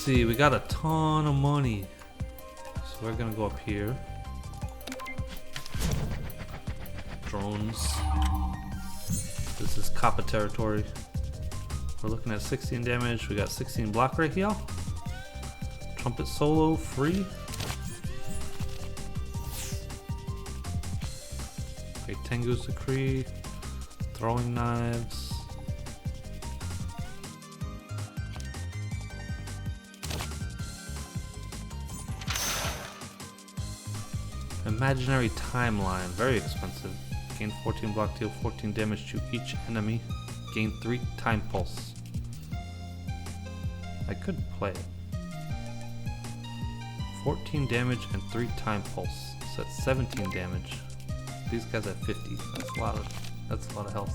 see, we got a ton of money. So we're gonna go up here. Drones. This is Kappa territory. We're looking at 16 damage. We got 16 block right here. Trumpet solo free. Okay, Tengu's Decree. Throwing knives. Imaginary timeline, very expensive. Gain 14 block, deal 14 damage to each enemy. Gain 3 time pulse. I could play it. 14 damage and 3 time pulse. So that's 17 damage. These guys at 50. That's a lot of health.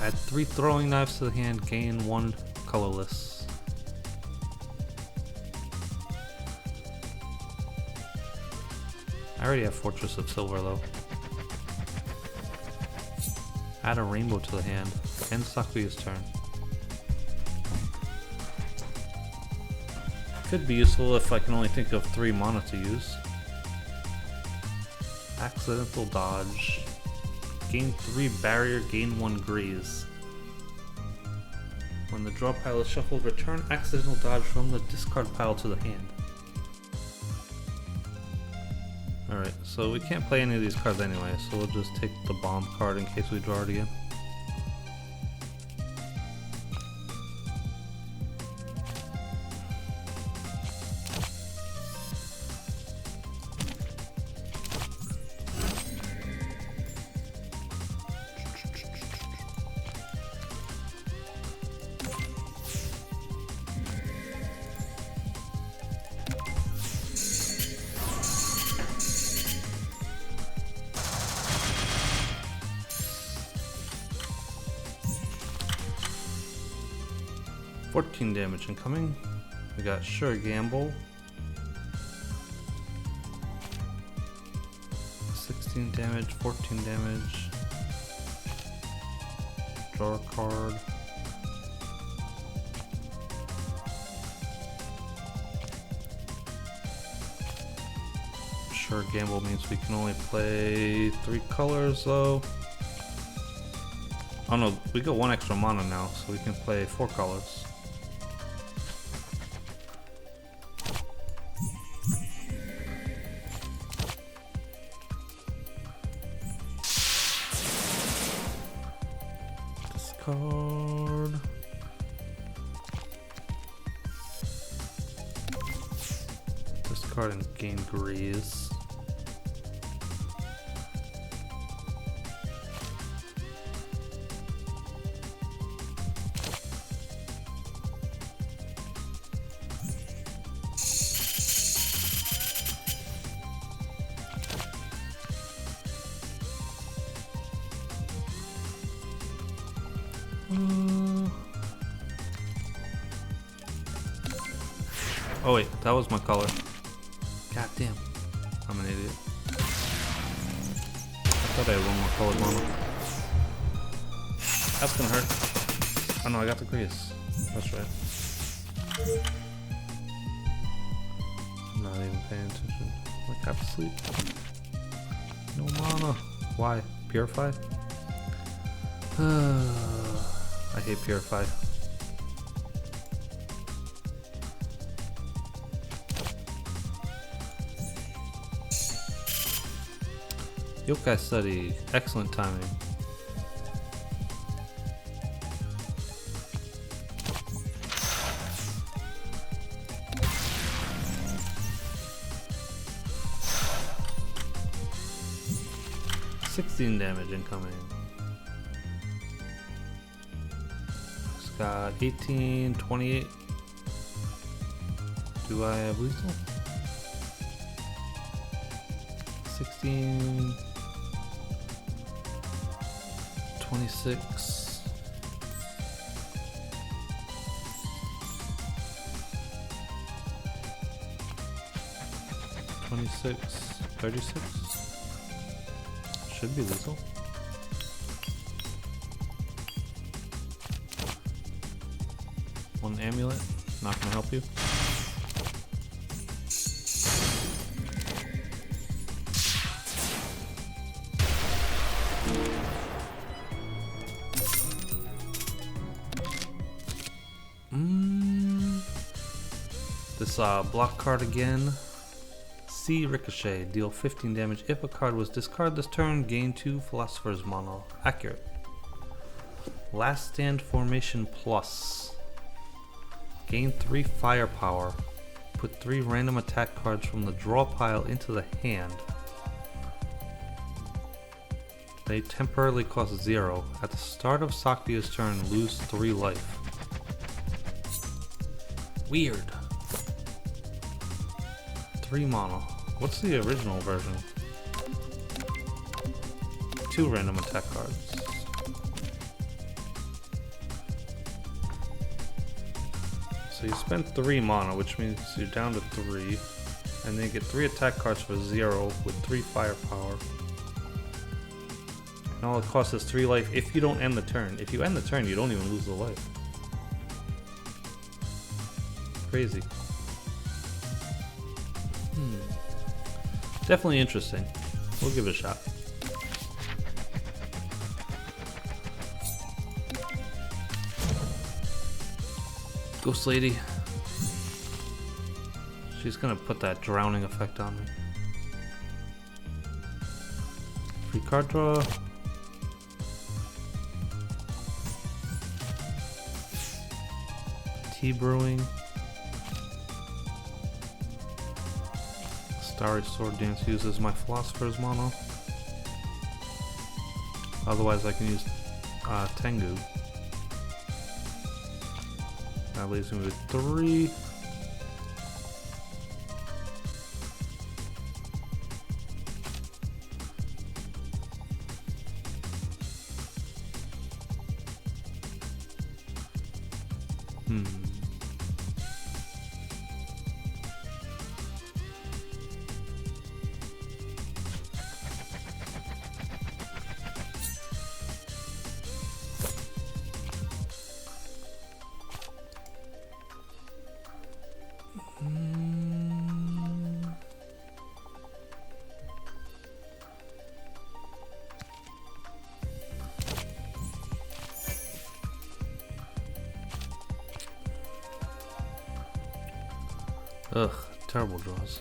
Add 3 throwing knives to the hand, gain 1 colorless. I already have Fortress of Silver though. Add a rainbow to the hand. End Sakuyu's turn. Could be useful if I can only think of 3 mana to use. Accidental dodge. Gain 3 barrier, gain 1 graze. When the draw pile is shuffled, return accidental dodge from the discard pile to the hand. Alright, so we can't play any of these cards anyway, so we'll just take the bomb card in case we draw it again. Damage incoming. We got Sure Gamble. 16 damage, 14 damage. Draw a card. Sure Gamble means we can only play 3 colors though. Oh no, we got 1 extra mana now, so we can play 4 colors. Card. Discard and gain graze. Oh wait, that was my color. God damn. I'm an idiot. I thought I had 1 more colored mana. That's gonna hurt. Oh no, I got the grace. That's right. I'm not even paying attention. Like half asleep. No mana. Why? Purify? I hate Purify. Yokai Study, excellent timing. $16 damage incoming. It's got 18, 28. Do I have lethal? 16. 26. 26. 36. Should be lethal. One amulet, not gonna help you. This block card again. C Ricochet, deal 15 damage. If a card was discarded this turn, gain 2 Philosopher's Mana. Accurate. Last Stand Formation Plus. Gain 3 firepower. Put 3 random attack cards from the draw pile into the hand. They temporarily cost 0. At the start of Saktia's turn, lose 3 life. Weird. 3 mana. What's the original version? 2 random attack cards. So you spend 3 mana, which means you're down to 3. And then you get 3 attack cards for 0 with 3 firepower. And all it costs is 3 life if you don't end the turn. If you end the turn, you don't even lose the life. Crazy. Definitely interesting. We'll give it a shot. Ghost Lady. She's gonna put that drowning effect on me. Free card draw. Tea brewing. Starry Sword Dance uses my Philosopher's Mana. Otherwise I can use Tengu. That leaves me with 3. Ugh, terrible draws.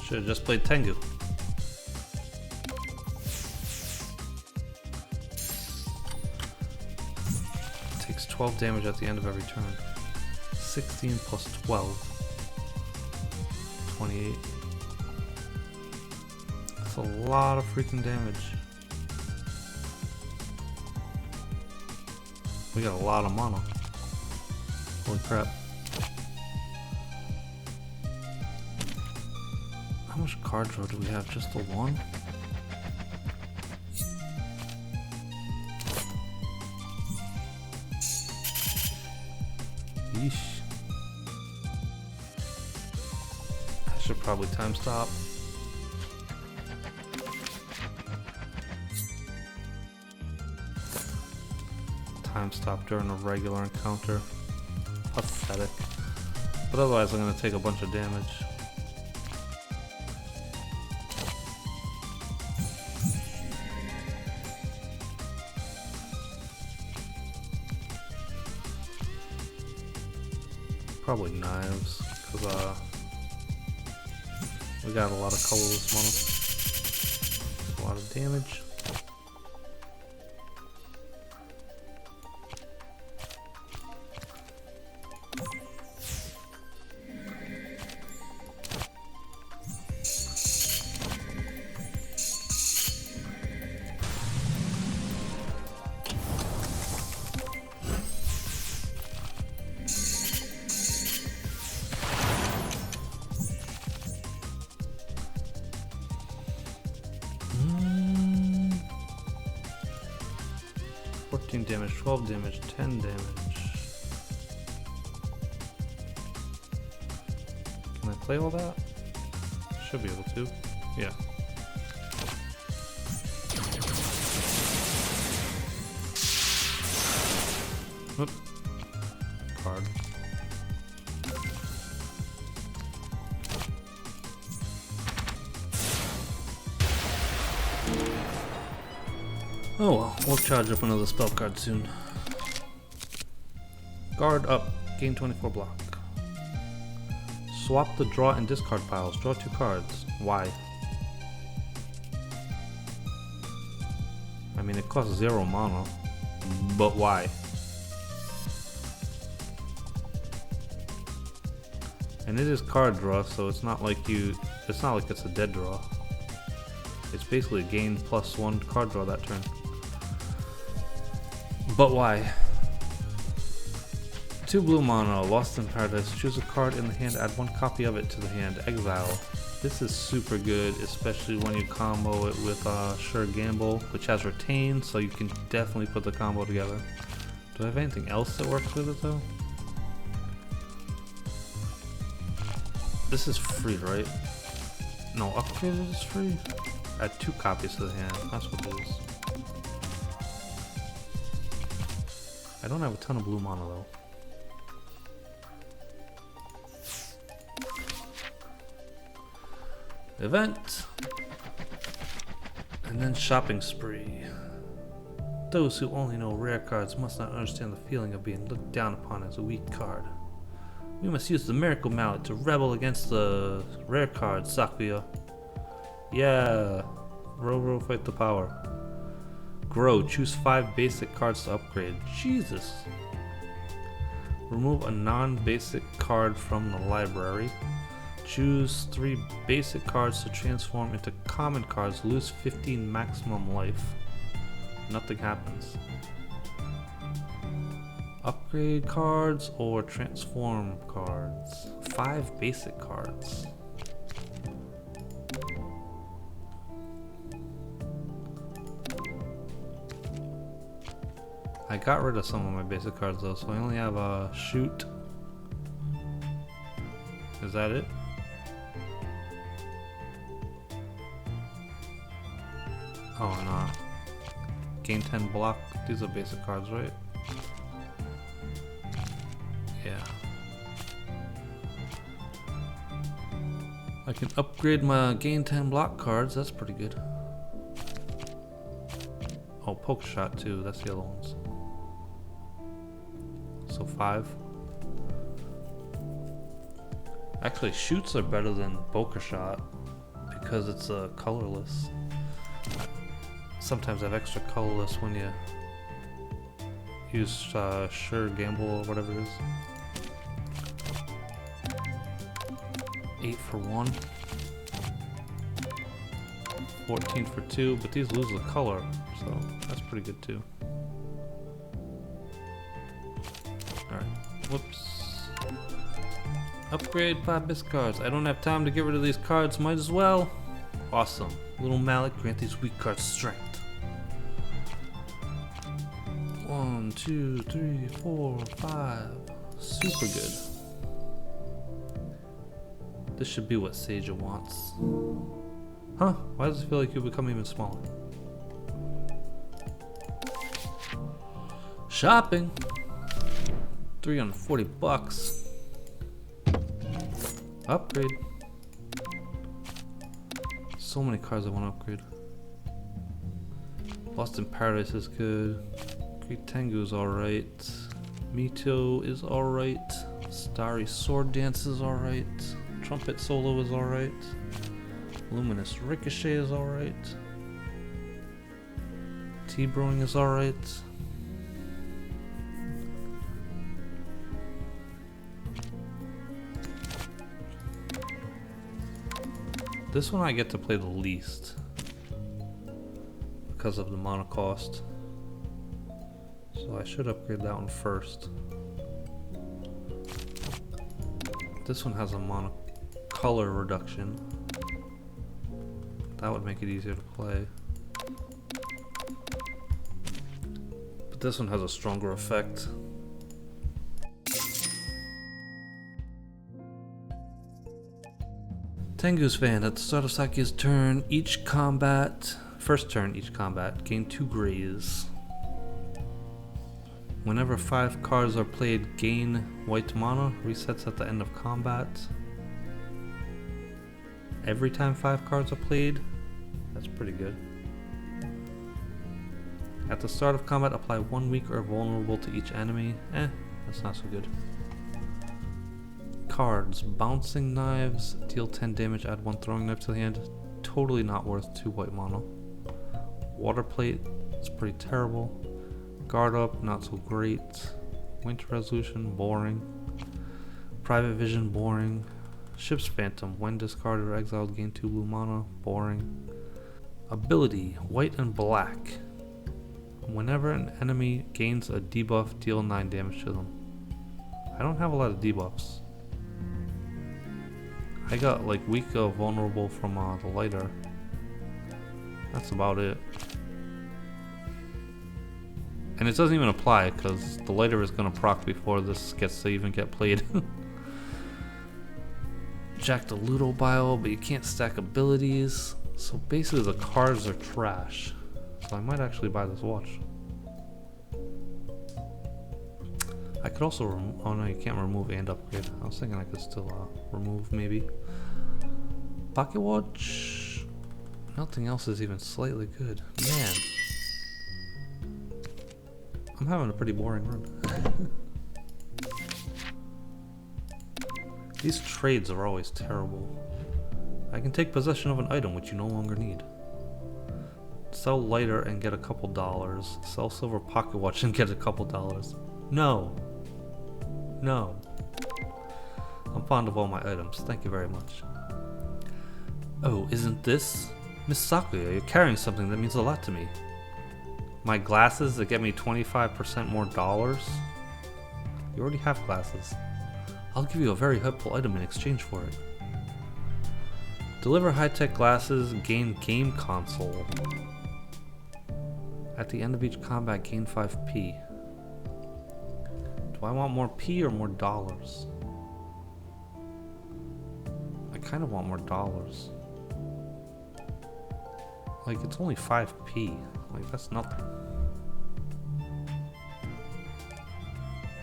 Should have just played Tengu. Takes 12 damage at the end of every turn. 16 plus 12. 28. That's a lot of freaking damage. We got a lot of mana. Holy crap. How much card draw do we have? Just the one? Yeesh. I should probably time stop. Time stop during a regular encounter. Pathetic. But otherwise I'm going to take a bunch of damage. Probably knives, because we got a lot of colorless mana. A lot of damage. Damage, 12 damage, 10 damage. Can I play all that? Should be able to. Yeah. Oop. Card. Oh well, we'll charge up another spell card soon. Guard up, gain 24 block. Swap the draw and discard piles. Draw 2 cards. Why? I mean, it costs 0 mana, but why? And it is card draw, so it's not like it's a dead draw. It's basically a gain +1 card draw that turn. But why? 2 blue mana, Lost in Paradise. Choose a card in the hand, add 1 copy of it to the hand. Exile. This is super good, especially when you combo it with Sure Gamble, which has Retain, so you can definitely put the combo together. Do I have anything else that works with it though? This is free, right? No, upgraded is free? Add 2 copies to the hand, that's what it is. I don't have a ton of blue mana though. Event, and then shopping spree. Those who only know rare cards must not understand the feeling of being looked down upon as a weak card. We must use the Miracle Mallet to rebel against the rare cards, Sakuya. Yeah, row fight the power. Grow, choose 5 basic cards to upgrade. Jesus. Remove a non-basic card from the library. Choose 3 basic cards to transform into common cards. Lose 15 maximum life. Nothing happens. Upgrade cards or transform cards. 5 basic cards. I got rid of some of my basic cards though, so I only have a shoot. Is that it? Oh no. Gain 10 block. These are basic cards, right? Yeah. I can upgrade my gain 10 block cards. That's pretty good. Oh, poke shot too. That's the other ones. So 5. Actually, shoots are better than poker shot because it's colorless. Sometimes I have extra colorless when you use Sure Gamble or whatever it is. 8 for 1. 14 for 2, but these lose the color, so that's pretty good too. Alright, whoops. Upgrade 5 basic cards. I don't have time to get rid of these cards, might as well. Awesome. Little Mallet, grant these weak cards strength. 1, 2, 3, 4, 5. Super good. This should be what Seija wants. Huh? Why does it feel like you become even smaller? Shopping. 340 bucks. Upgrade. So many cards I want to upgrade. Lost in Paradise is good. Great Tengu is alright. Mito is alright. Starry Sword Dance is alright. Trumpet Solo is alright. Luminous Ricochet is alright. Tea Brewing is alright. This one I get to play the least because of the mana cost. So I should upgrade that one first. This one has a mana color reduction. That would make it easier to play. But this one has a stronger effect. Tengu's fan, at the start of Saki's first turn each combat, gain 2 grays. Whenever 5 cards are played, gain white mana, resets at the end of combat. Every time 5 cards are played, that's pretty good. At the start of combat, apply 1 weak or vulnerable to each enemy. That's not so good. Cards, bouncing knives, deal 10 damage, add 1 throwing knife to the hand. Totally not worth 2 white mana. Water plate, it's pretty terrible. Guard up, not so great. Winter resolution, boring. Private vision, boring. Ship's phantom, when discarded or exiled, gain 2 blue mana, boring. Ability, white and black. Whenever an enemy gains a debuff, deal 9 damage to them. I don't have a lot of debuffs. I got like weak vulnerable from the lighter. That's about it. And it doesn't even apply because the lighter is going to proc before this gets to even get played. Jack the Ludo Bio, but you can't stack abilities. So basically the cards are trash. So I might actually buy this watch. I could also oh no, you can't remove and upgrade. I was thinking I could still remove maybe. Pocket watch. Nothing else is even slightly good. Man. I'm having a pretty boring run. These trades are always terrible. I can take possession of an item which you no longer need. Sell lighter and get a couple dollars. Sell silver pocket watch and get a couple dollars. No. No. I'm fond of all my items. Thank you very much. Oh, isn't this? Miss Sakuya, you're carrying something that means a lot to me. My glasses that get me 25% more dollars? You already have glasses. I'll give you a very helpful item in exchange for it. Deliver high-tech glasses, gain game console. At the end of each combat, gain 5p. Do I want more P or more dollars? I kind of want more dollars. Like, it's only 5p. Like, that's nothing.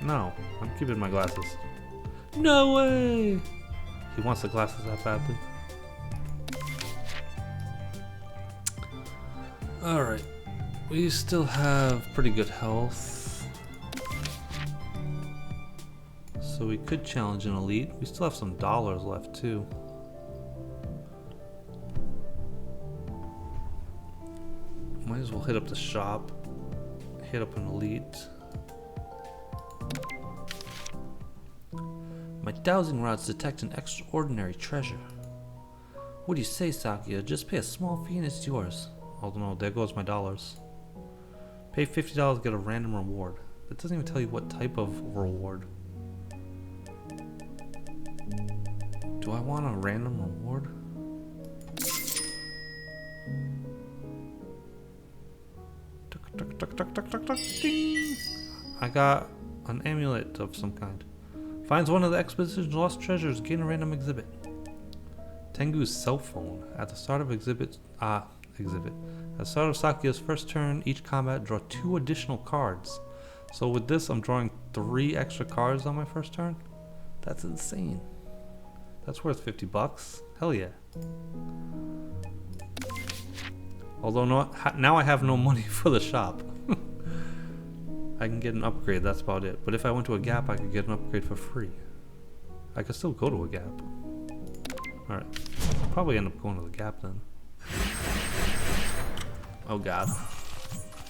No, I'm keeping my glasses. No way! He wants the glasses that badly. Alright. We still have pretty good health. So we could challenge an elite. We still have some dollars left too. Might as well hit up the shop. Hit up an elite. My dowsing rods detect an extraordinary treasure. What do you say, Sakuya? Just pay a small fee and it's yours. Oh no, there goes my dollars. Pay $50 to get a random reward. That doesn't even tell you what type of reward. Do I want a random reward? Ding. I got an amulet of some kind. Finds one of the expedition's lost treasures, gain a random exhibit. Tengu's cell phone. At the start of exhibit. At the start of Sakuya's first turn, each combat, draw 2 additional cards. So with this, I'm drawing 3 extra cards on my first turn? That's insane. That's worth $50. Hell yeah. Although now I have no money for the shop. I can get an upgrade, that's about it. But if I went to a Gap, I could get an upgrade for free. I could still go to a Gap. Alright. I'll probably end up going to the Gap then. Oh god.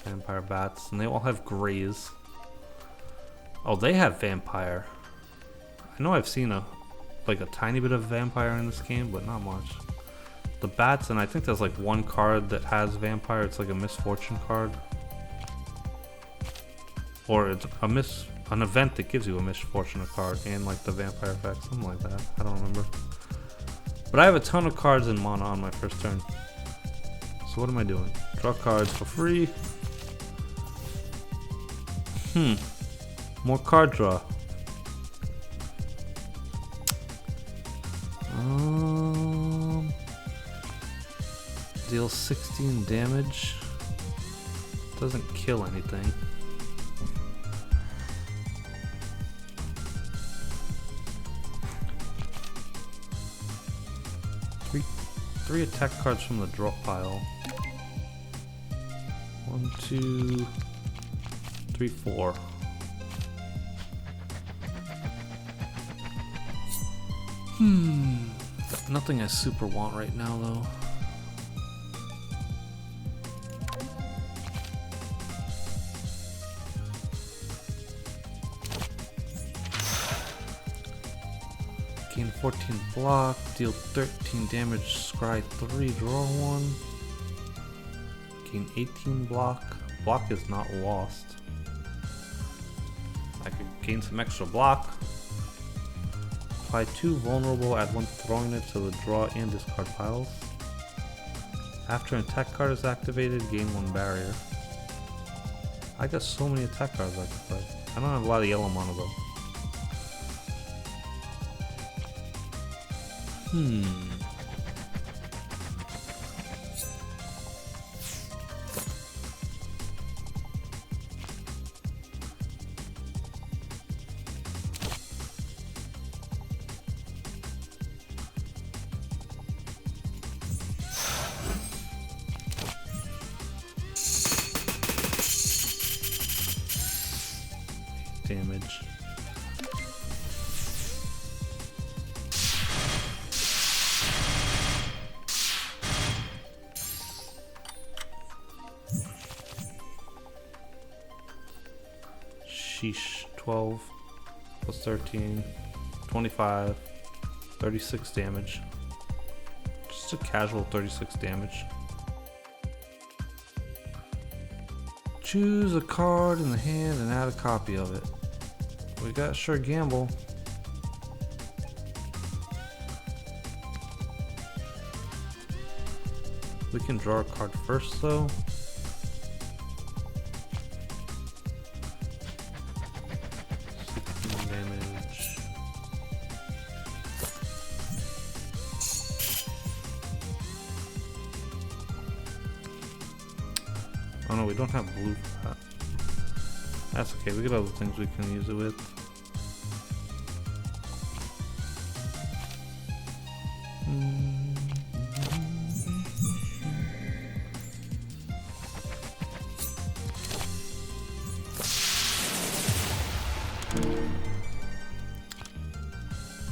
Vampire bats. And they all have grays. Oh, they have vampire. I know I've seen a tiny bit of vampire in this game, but not much. The bats, and I think there's like one card that has vampire. It's like a misfortune card. Or it's an event that gives you a misfortune card and like the vampire effect, something like that. I don't remember. But I have a ton of cards in mana on my first turn. So what am I doing? Draw cards for free. More card draw. Deals 16 damage. Doesn't kill anything. Three attack cards from the draw pile. 1, 2, 3, 4. Got nothing I super want right now though. Gain 14 block, deal 13 damage, scry 3, draw 1. Gain 18 block. Block is not lost. I could gain some extra block. Apply 2 vulnerable, add 1 throwing it to the draw and discard piles. After an attack card is activated, gain 1 barrier. I got so many attack cards I could play. I don't have a lot of yellow mana though. Damage. Sheesh. 12 plus 13, 25, 36 damage. Just a casual 36 damage. Choose a card in the hand and add a copy of it. We got Sure Gamble. We can draw a card first though. Damage. Oh no, we don't have blue for that. That's okay, we got other things we can use it with.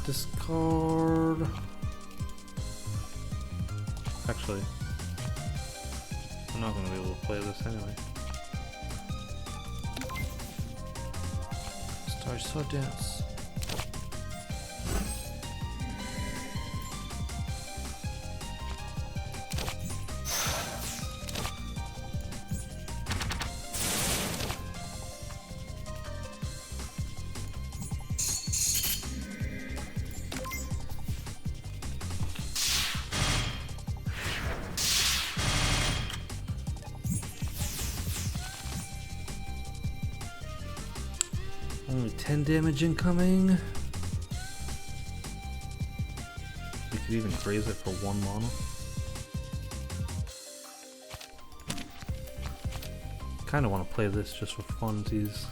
Discard. Actually, I'm not going to be able to play this anyway. Starry Sword Dance. Only 10 damage incoming. We could even graze it for 1 mana. Kinda want to play this just for funsies.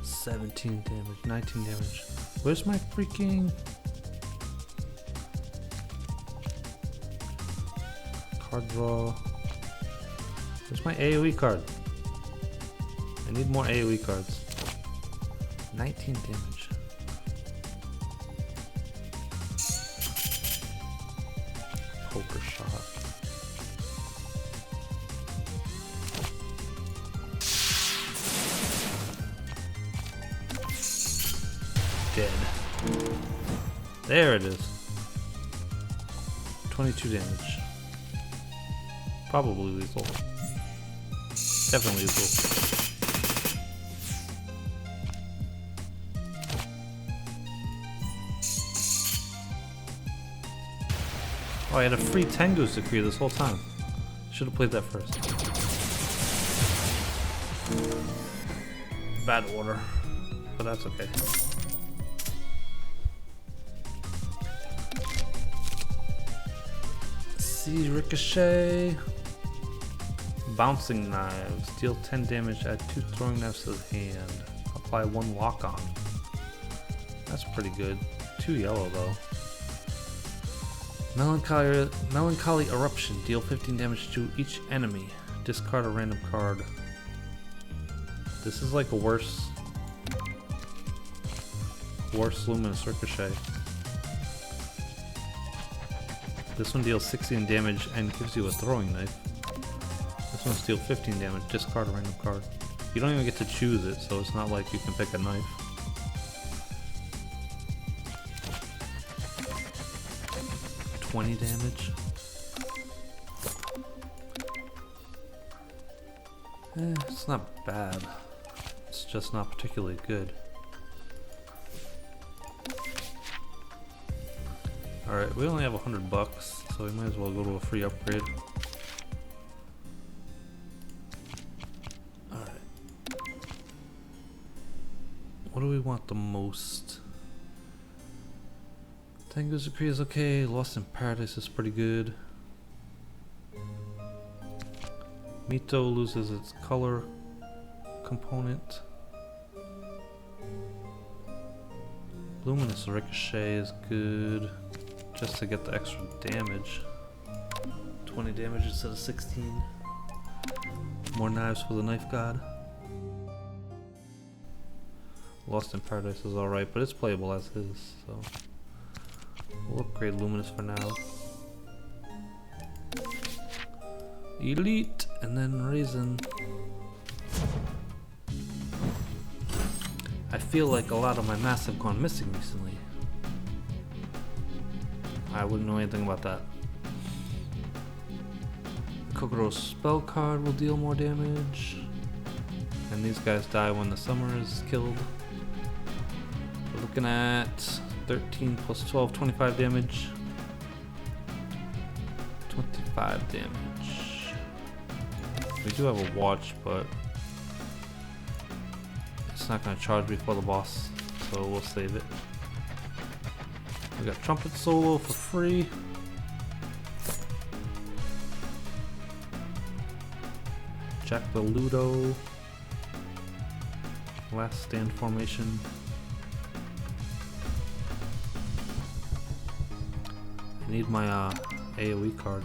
$17 damage, 19 damage. Where's my freaking card draw? Where's my AoE card? I need more AoE cards. 19 damage. Poker shot. Dead. There it is. 22 damage. Probably lethal. Definitely lethal. Oh, I had a free Tengu's Decree this whole time. Should have played that first. Bad order, but that's okay. see, ricochet. Bouncing knives. Deal 10 damage, add 2 throwing knives to the hand. Apply 1 lock on. That's pretty good. 2 yellow though. Melancholy eruption. Deal 15 damage to each enemy. Discard a random card. This is like a worse luminous ricochet. This one deals 16 damage and gives you a throwing knife. This one's deal 15 damage, discard a random card. You don't even get to choose it, so it's not like you can pick a knife. $20 damage. It's not bad. It's just not particularly good. Alright, we only have $100, so we might as well go to a free upgrade. Alright. What do we want the most? Tengu's Decree is okay, Lost in Paradise is pretty good. Mito loses its color component. Luminous Ricochet is good, just to get the extra damage. 20 damage instead of 16. More knives for the Knife God. Lost in Paradise is alright, but it's playable as is, so we'll upgrade Luminous for now. Elite, and then Reisen. I feel like a lot of my mass have gone missing recently. I wouldn't know anything about that. Kokoro's spell card will deal more damage. And these guys die when the summer is killed. We're looking at 13 plus 12, 25 damage. 25 damage. We do have a watch, but it's not going to charge before the boss, so we'll save it. We got Trumpet Solo for free. Jack the Ludo. Last Stand formation. I need my AoE card.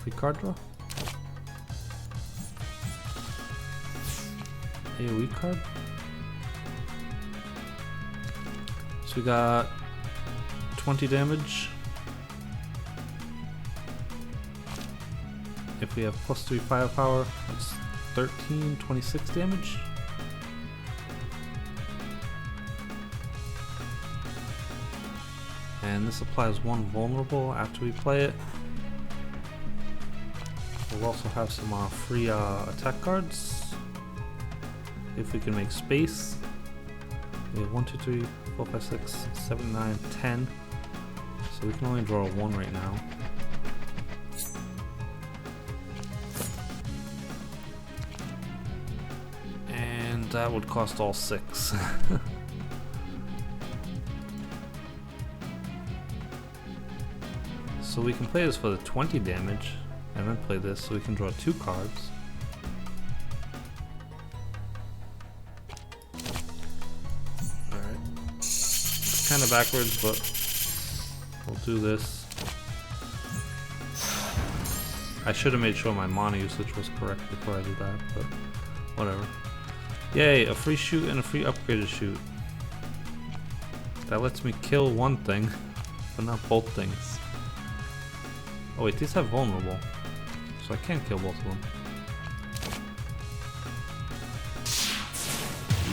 Free card draw? AoE card? So we got 20 damage. If we have plus 3 firepower, that's 13, 26 damage. And this applies 1 vulnerable after we play it. We'll also have some free attack cards if we can make space. We have 1, 2, 3, 4, 5, 6, 7, 9, 10. So we can only draw 1 right now. And that would cost all 6. So we can play this for the 20 damage. And then play this so we can draw 2 cards. Alright. It's kind of backwards, but we'll do this. I should have made sure my mana usage was correct before I did that, but whatever. Yay, a free shoot and a free upgraded shoot. That lets me kill one thing, but not both things. Oh wait, these have vulnerable. So I can't kill both of them.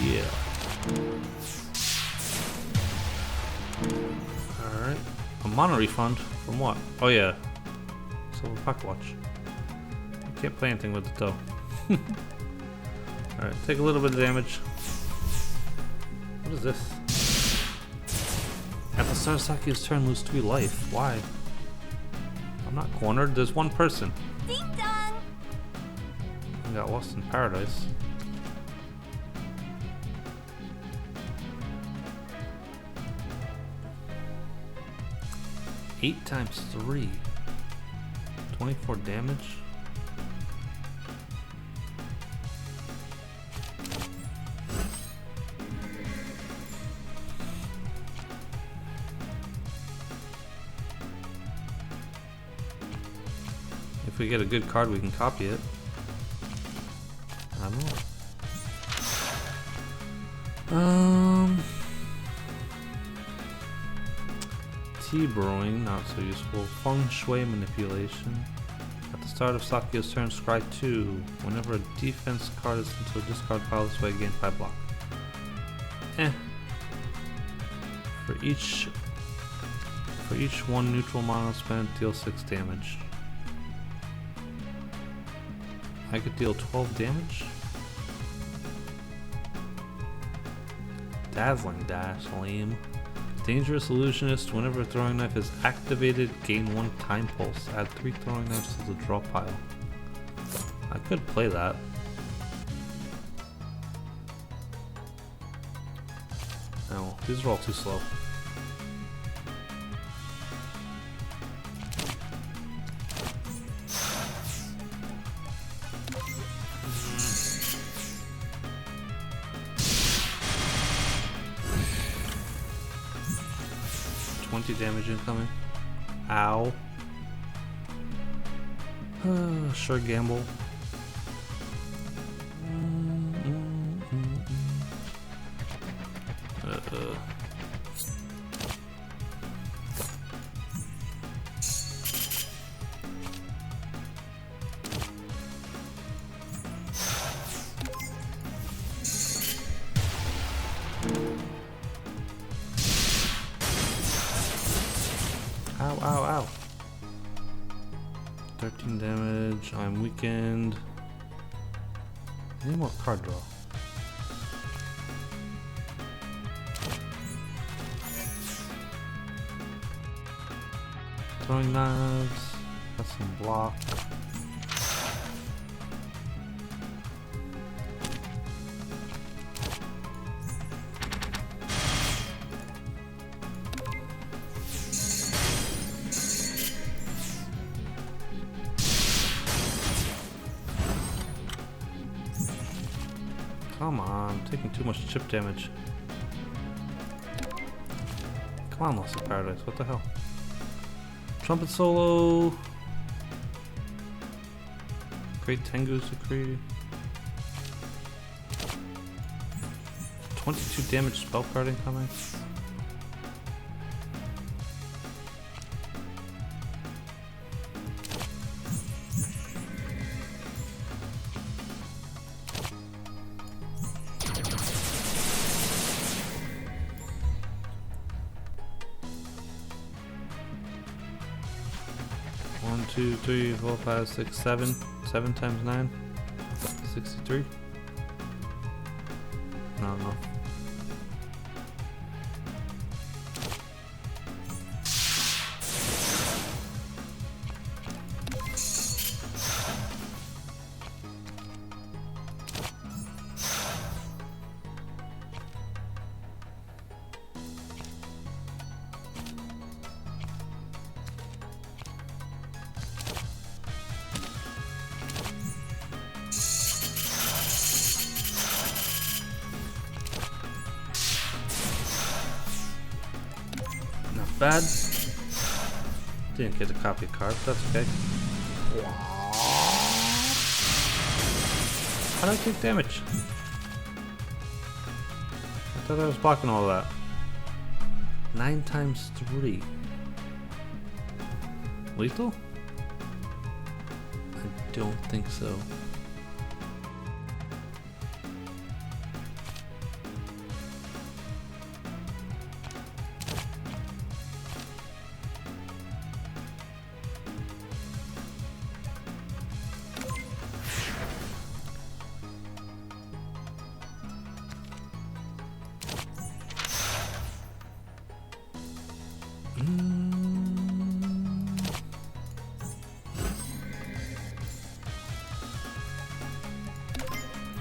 Yeah. Alright. A mana refund? From what? Oh yeah. Silver Pocket Watch. I can't play anything with it though. Alright, take a little bit of damage. What is this? At the start of Saki's turn, lose 3 life. Why? I'm not cornered, there's one person. Ding dong! I got Lost in Paradise. 8 times 3. 24 damage. If we get a good card, we can copy it. I don't know. Tea brewing, not so useful. Feng Shui manipulation. At the start of Sakyo's turn, scry 2. Whenever a defense card is into a discard pile this way, gain 5 block. For each one neutral mana spent, deal 6 damage. I could deal 12 damage? Dazzling Dash, lame. Dangerous Illusionist, whenever a throwing knife is activated, gain 1 time pulse. Add 3 throwing knives to the draw pile. I could play that. No, these are all too slow. Damage incoming. Ow. Sure gamble. Ow, ow, ow. 13 damage. I'm weakened. I need more card draw. Throwing knives. Got some block. Come on, I'm taking too much chip damage. Come on, Lost of Paradise, what the hell? Trumpet solo. Great Tengu's Decree. 22 damage spell card incoming. One, two, three, 4, 5, 6, 7. 7 times 9. 63. No, no. Bad. Didn't get a copy card, but that's okay. How did I take damage? I thought I was blocking all of that. 9 times 3. Lethal? I don't think so.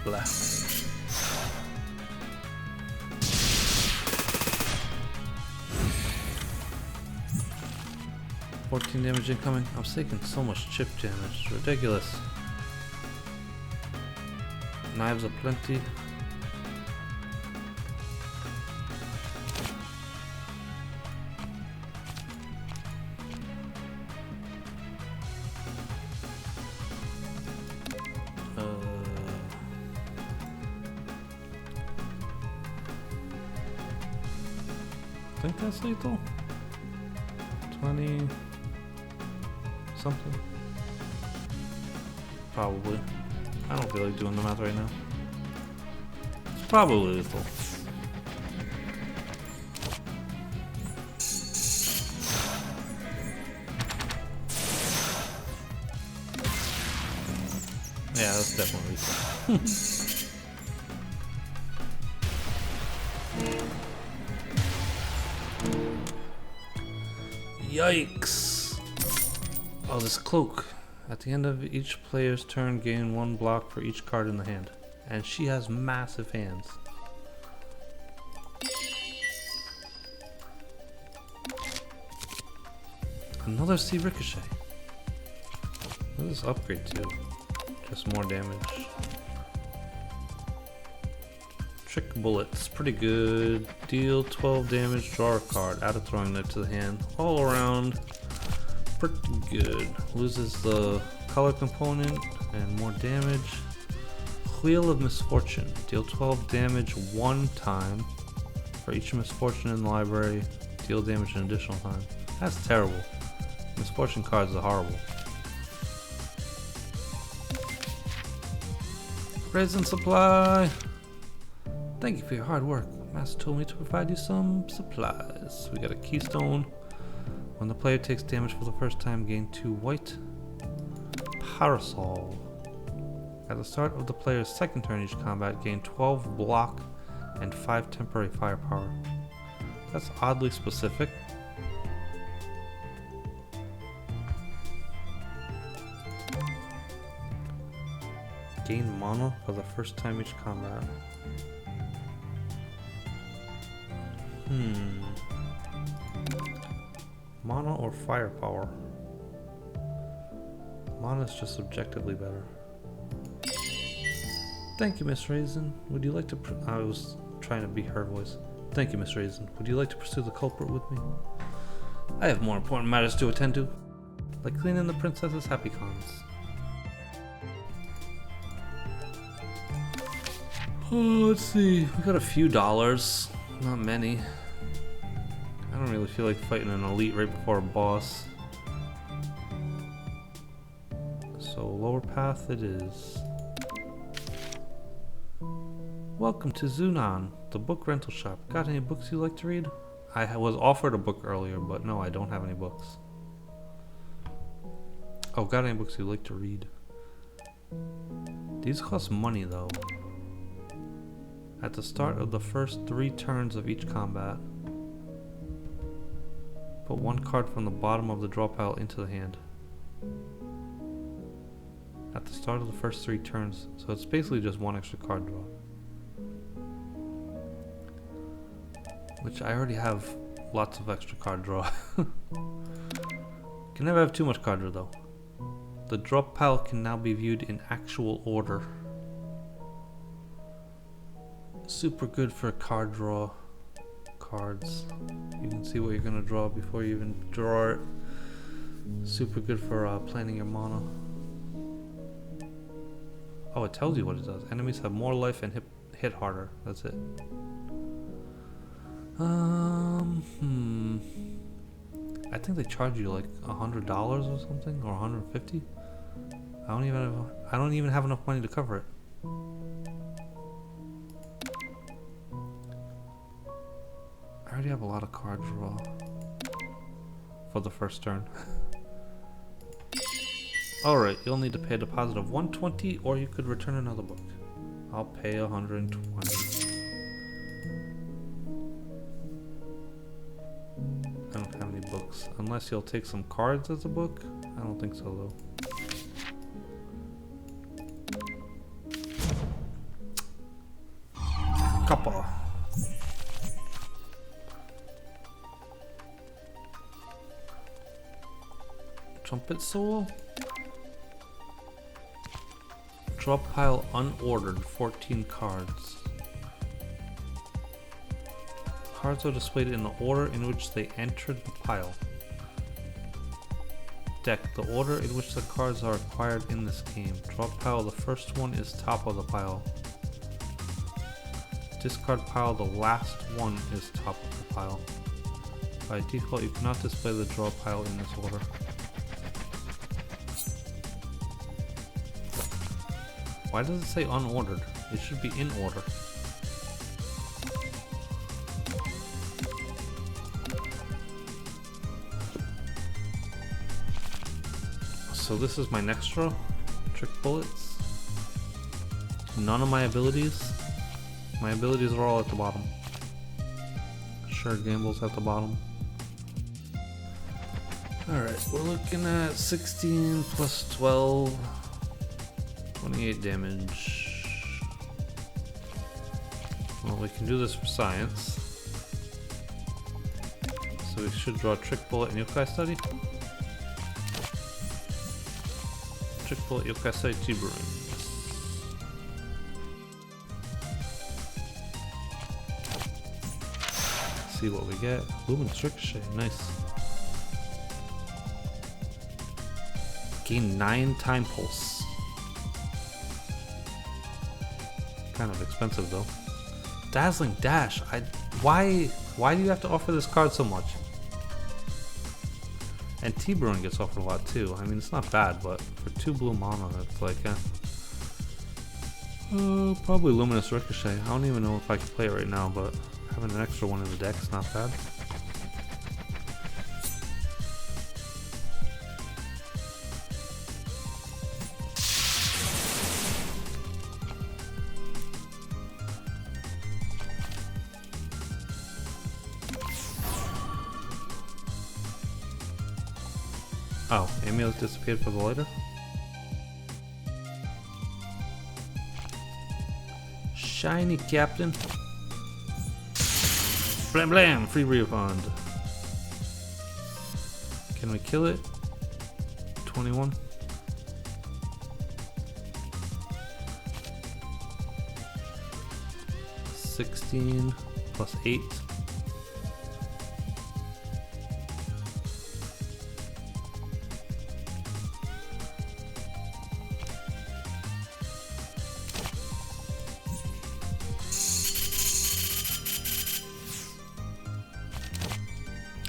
Blah. 14 damage incoming. I'm taking so much chip damage. It's ridiculous. Knives are plenty. I think that's lethal. 20 something. Probably. I don't feel like doing the math right now. It's probably lethal. Yeah, that's definitely lethal. Yikes! Oh, this cloak. At the end of each player's turn, gain 1 block for each card in the hand. And she has massive hands. Another C ricochet. What does this upgrade to? Just more damage. Trick bullets, pretty good. Deal 12 damage, draw a card, add a throwing knife to the hand. All around, pretty good. Loses the color component and more damage. Wheel of Misfortune, deal 12 damage 1 time. For each misfortune in the library, deal damage an additional time. That's terrible. Misfortune cards are horrible. Resin supply. Thank you for your hard work. Master told me to provide you some supplies. We got a keystone. When the player takes damage for the first time, gain 2 white. Parasol. At the start of the player's second turn each combat, gain 12 block and 5 temporary firepower. That's oddly specific. Gain mana for the first time each combat. Mana or firepower? Mana is just subjectively better. Thank you, Miss Reisen. Would you like to... I was trying to be her voice. Thank you, Miss Reisen. Would you like to pursue the culprit with me? I have more important matters to attend to, like cleaning the princess's happy cons. Oh, let's see. We got a few dollars. Not many. I don't really feel like fighting an elite right before a boss. So lower path it is. Welcome to Zunan, the book rental shop. Got any books you like to read? I was offered a book earlier, but no, I don't have any books. Oh, got any books you like to read? These cost money though. At the start of the first 3 turns of each combat, put 1 card from the bottom of the draw pile into the hand. At the start of the first 3 turns, so it's basically just 1 extra card draw. Which I already have lots of extra card draw. Can never have too much card draw though. The draw pile can now be viewed in actual order. Super good for card draw cards. You can see what you're gonna draw before you even draw it. Super good for planning your mana. Oh, it tells you what it does. Enemies have more life and hit harder. That's it. I think they charge you like $100 or something, or $150. I don't even have enough money to cover it. I already have a lot of card draw for the first turn. Alright, you'll need to pay a deposit of $120 or you could return another book. I'll pay $120. I don't have any books. Unless you'll take some cards as a book? I don't think so though. Kappa. Trumpet Solo. Draw pile unordered, 14 cards. Cards are displayed in the order in which they entered the pile. Deck, the order in which the cards are acquired in this game. Draw pile, the first one is top of the pile. Discard pile, the last one is top of the pile. By default, you cannot display the draw pile in this order. Why does it say unordered? It should be in order. So this is my next draw. Trick bullets. None of my abilities. My abilities are all at the bottom. Sure, Gamble's at the bottom. Alright, we're looking at 16 plus 12. 28 damage. Well, we can do this for science. So we should draw Trick Bullet and Yokai Study. Trick Bullet, Yokai Study, T-Brewing. See what we get. Luminous Ricochet, nice. Gain 9 time pulse. Kind of expensive though. Dazzling Dash. Why do you have to offer this card so much? And T-Brewing gets offered a lot too. I mean, it's not bad, but for 2 blue mana, it's like, probably Luminous Ricochet. I don't even know if I can play it right now, but having an extra one in the deck is not bad. Oh, Amulet disappeared for the later? Shiny Captain. Blam blam! Free refund. Can we kill it? 21. $16 plus 8.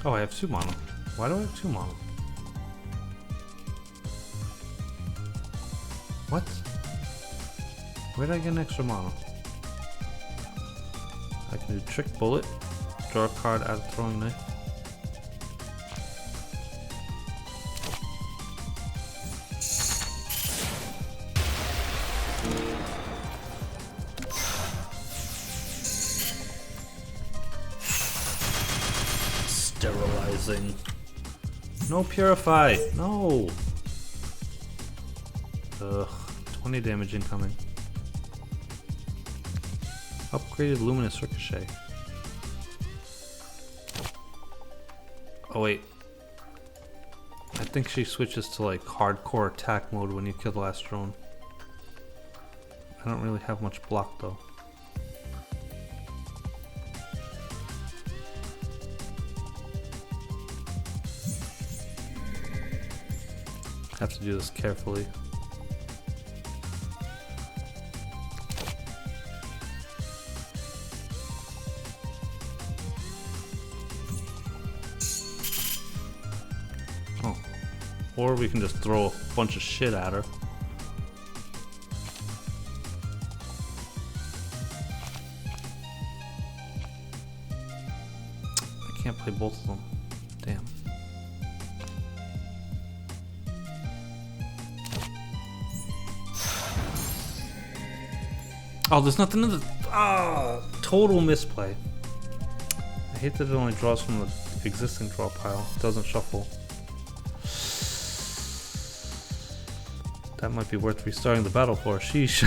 Oh, I have 2 mana. Why do I have 2 mana? What? Where did I get an extra mana? I can do Trick Bullet, draw a card, add a throwing knife. Sterilizing. No Purify! No! Ugh. 20 damage incoming. Upgraded Luminous Ricochet. Oh wait. I think she switches to like hardcore attack mode when you kill the last drone. I don't really have much block though. Have to do this carefully. Oh. Or we can just throw a bunch of shit at her. I can't play both of them. Damn. Oh, there's nothing in the... Ah, total misplay. I hate that it only draws from the existing draw pile. It doesn't shuffle. That might be worth restarting the battle for. Sheesh.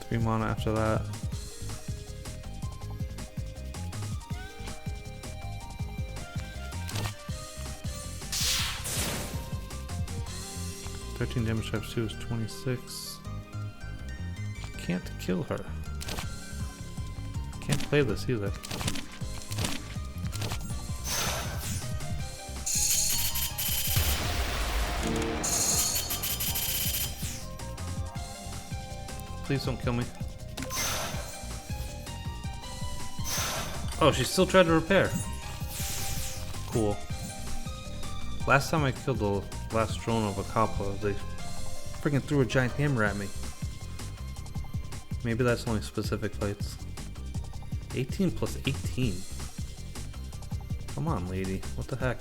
3 mana after that. 13 damage times 2 is 26. Can't kill her. Can't play this either. Please don't kill me. Oh, she still tried to repair. Cool. Last time I killed the last drone of a Kappa, they freaking threw a giant hammer at me. Maybe that's only specific fights. 18 plus 18. Come on, lady. What the heck?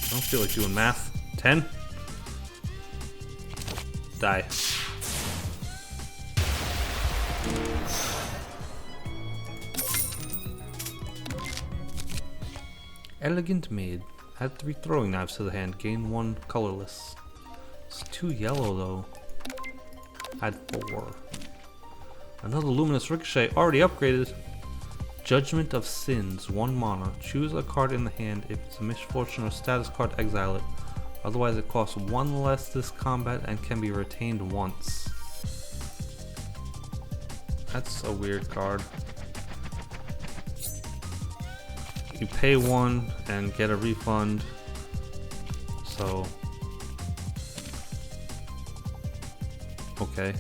I don't feel like doing math. 10? Die. Elegant maid. Add 3 throwing knives to the hand. Gain 1 colorless. It's 2 yellow though. Add 4. Another luminous ricochet. Already upgraded. Judgment of Sins. 1 mana. Choose a card in the hand. If it's a misfortune or status card, exile it. Otherwise it costs 1 less this combat and can be retained once. That's a weird card. You pay 1 and get a refund. So okay.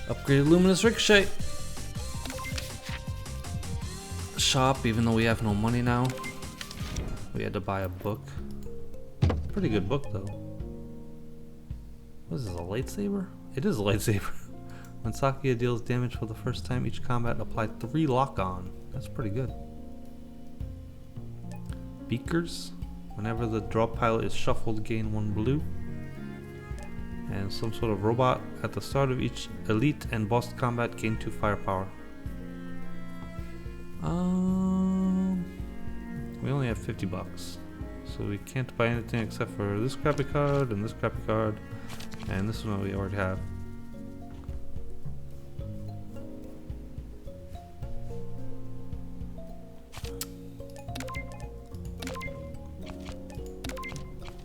Upgraded Luminous Ricochet. Shop, even though we have no money now. We had to buy a book. Pretty good book though. What is this, a lightsaber? It is a lightsaber. When Sakia deals damage for the first time each combat, apply 3 lock-on. That's pretty good. Beakers. Whenever the drop pile is shuffled, gain 1 blue. And some sort of robot. At the start of each elite and boss combat, gain 2 firepower. We only have 50 bucks. So we can't buy anything except for this crappy card and this crappy card. And this one we already have.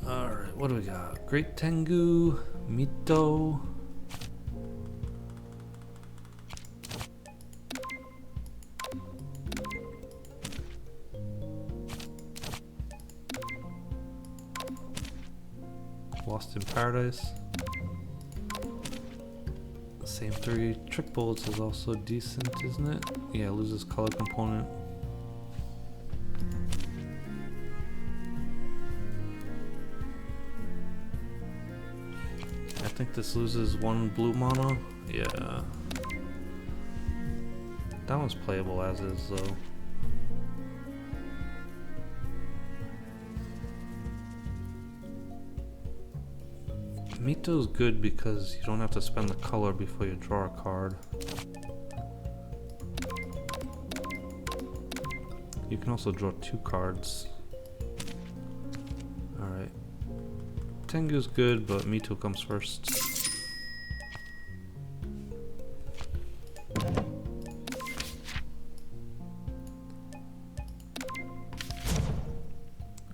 Alright, what do we got? Great Tengu, Mito. Lost in Paradise. The same 3 trick bullets is also decent, isn't it? Yeah, loses color component. I think this loses 1 blue mana. Yeah. That one's playable as is though. Mito's good because you don't have to spend the color before you draw a card. You can also draw 2 cards. Alright. Tengu's good, but Mito comes first.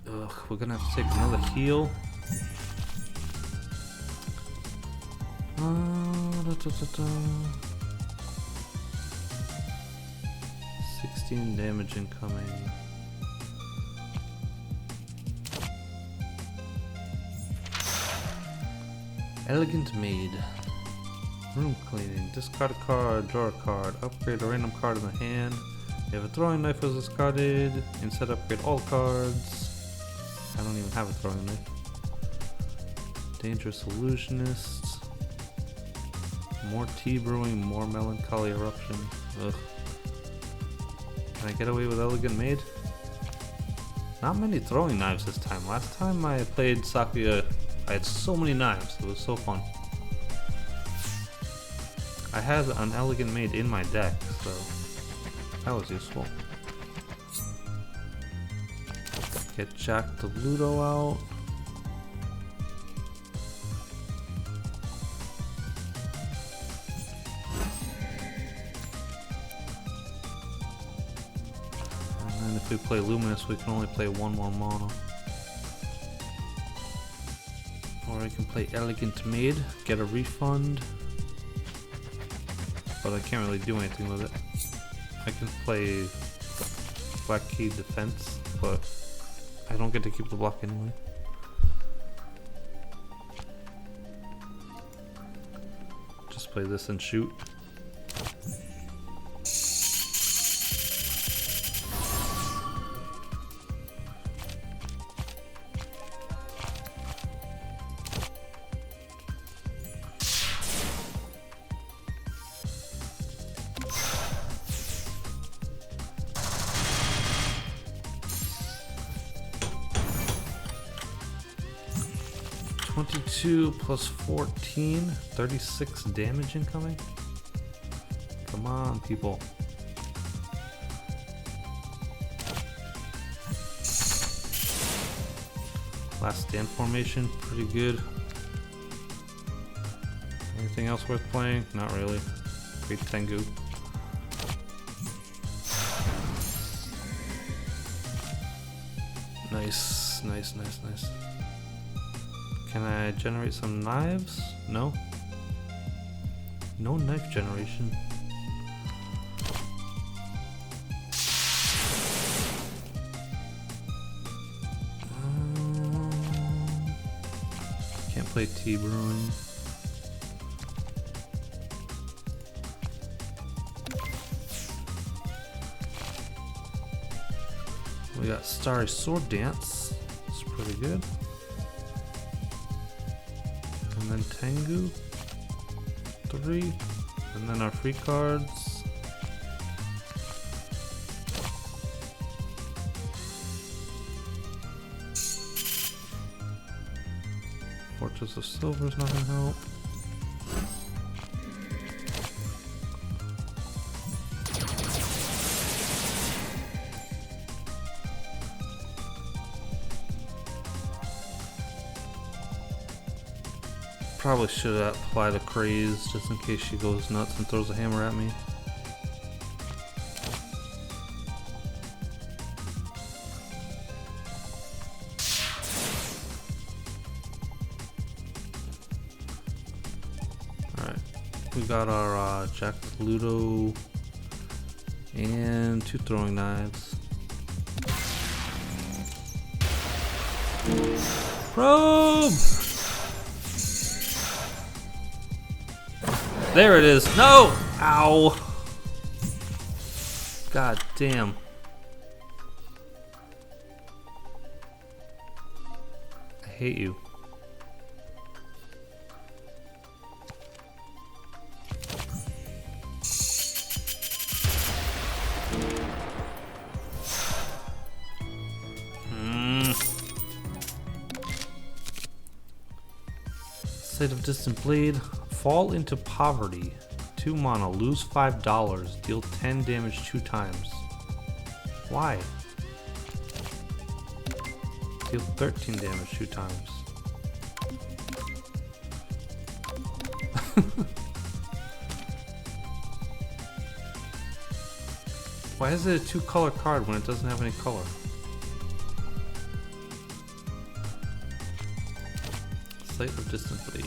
Ugh, we're gonna have to take another heal. 16 damage incoming. Elegant Maid. Room cleaning. Discard a card, draw a card, upgrade a random card in the hand. If a throwing knife was discarded, instead upgrade all cards. I don't even have a throwing knife. Dangerous Illusionist. More tea brewing, more melancholy eruption. Ugh. Can I get away with Elegant Maid? Not many throwing knives this time. Last time I played Sakuya, I had so many knives. It was so fun. I had an Elegant Maid in my deck, so that was useful. Get Jack the Ludo out. If we play Luminous, we can only play one more mono. Or I can play Elegant Maid, get a refund. But I can't really do anything with it. I can play Black Key Defense, but I don't get to keep the block anyway. Just play this and shoot. Plus 14, 36 damage incoming. Come on, people. Last stand formation, pretty good. Anything else worth playing? Not really. Great Tengu. Nice, nice, nice, nice. Can I generate some knives? No. No knife generation. Can't play tea brewing. We got Starry Sword Dance. It's pretty good. And then Tengu, 3, and then our free cards. Fortress of Silver is not gonna help. Probably should apply the craze just in case she goes nuts and throws a hammer at me. Alright, we got our Jack Ludo and 2 throwing knives. Probe! There it is. No! Ow! God damn. I hate you. Sight of Distant Blade. Fall into Poverty. 2 mana, lose $5, deal 10 damage 2 times. Why? Deal 13 damage 2 times. Why is it a 2-color card when it doesn't have any color? Sight of Distant Blade.